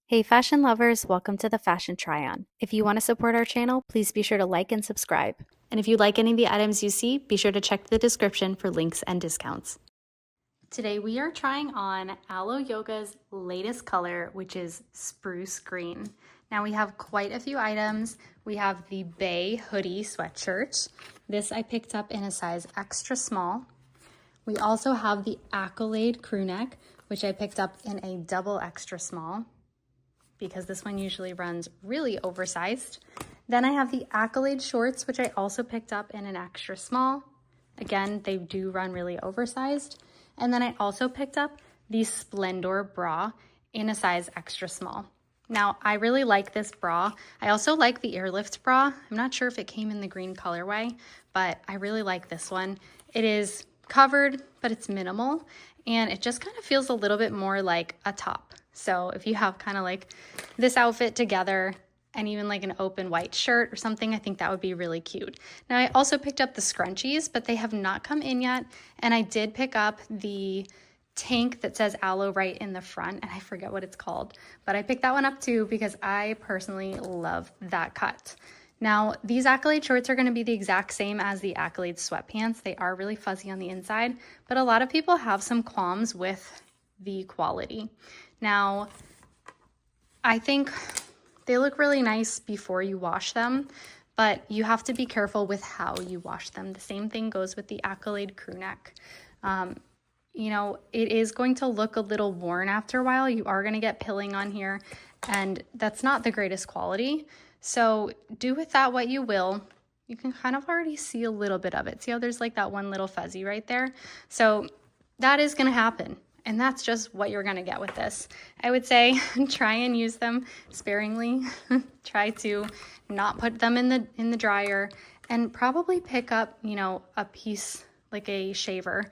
Hey fashion lovers, welcome to the Fashion Try-On. If you want to support our channel, please be sure to like and subscribe. And if you like any of the items you see, be sure to check the description for links and discounts. Today we are trying on Alo Yoga's latest color, which is spruce green. Now we have quite a few items. We have the Bay hoodie sweatshirt. This I picked up in a size extra small. We also have the Accolade crew neck, which I picked up in a double extra small, because this one usually runs really oversized. Then I have the Accolade shorts, which I also picked up in an extra small. Again, they do run really oversized. And then I also picked up the Splendor bra in a size extra small. Now, I really like this bra. I also like the Airlift bra. I'm not sure if it came in the green colorway, but I really like this one. It is covered, but it's minimal, and it just kind of feels a little bit more like a top. So if you have kind of like this outfit together and even like an open white shirt or something, I think that would be really cute. Now I also picked up the scrunchies, but they have not come in yet. And I did pick up the tank that says Alo right in the front, and I forget what it's called, but I picked that one up too because I personally love that cut. Now, these Accolade shorts are going to be the exact same as the Accolade sweatpants. They are really fuzzy on the inside, but a lot of people have some qualms with the quality. Now, I think they look really nice before you wash them, but you have to be careful with how you wash them. The same thing goes with the Accolade crew neck. You know, it is going to look a little worn after a while. You are going to get pilling on here, and that's not the greatest quality. So do with that what you will. You can kind of already see a little bit of it. See how there's like that one little fuzzy right there? So that is going to happen. And that's just what you're going to get with this. I would say try and use them sparingly. Try to not put them in the dryer, and probably pick up, you know, a piece like a shaver,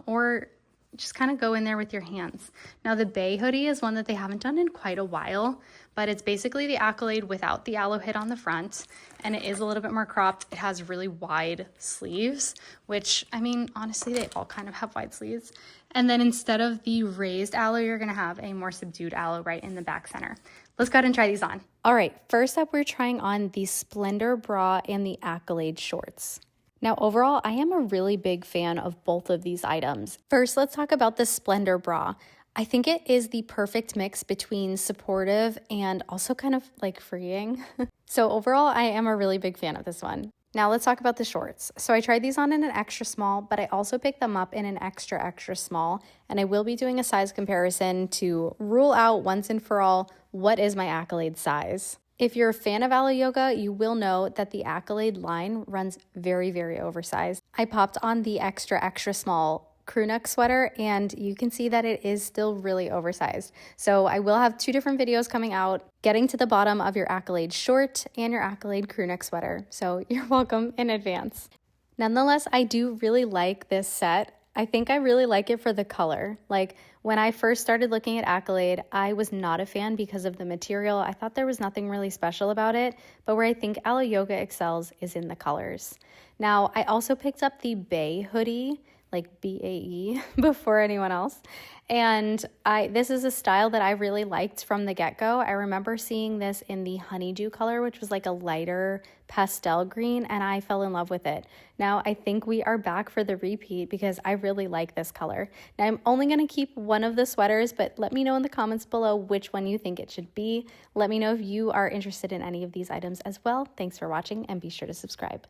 or just kind of go in there with your hands. Now the Bay hoodie is one that they haven't done in quite a while, but it's basically the Accolade without the Alo hit on the front, and it is a little bit more cropped. It has really wide sleeves, which, I mean, honestly, they all kind of have wide sleeves. And then instead of the raised Alo, you're gonna have a more subdued Alo right in the back center. Let's go ahead and try these on. All right, first up, we're trying on the Splendor bra and the Accolade shorts. Now, overall, I am a really big fan of both of these items. First, let's talk about the Splendor bra. I think it is the perfect mix between supportive and also kind of like freeing. So overall, I am a really big fan of this one. Now let's talk about the shorts. So I tried these on in an extra small, but I also picked them up in an extra small, and I will be doing a size comparison to rule out once and for all what is my Accolade size. If you're a fan of Alo Yoga, you will know that the Accolade line runs very, very oversized. I popped on the extra small crew neck sweater, and you can see that it is still really oversized. So I will have two different videos coming out, getting to the bottom of your Accolade short and your Accolade crew neck sweater. So you're welcome in advance. Nonetheless, I do really like this set. I think I really like it for the color. Like when I first started looking at Accolade, I was not a fan because of the material. I thought there was nothing really special about it, but where I think Alo Yoga excels is in the colors. Now, I also picked up the Bay hoodie, like B-A-E, before anyone else. And this is a style that I really liked from the get-go. I remember seeing this in the honeydew color, which was like a lighter pastel green, and I fell in love with it. Now I think we are back for the repeat because I really like this color. Now I'm only gonna keep one of the sweaters, but let me know in the comments below which one you think it should be. Let me know if you are interested in any of these items as well. Thanks for watching, and be sure to subscribe.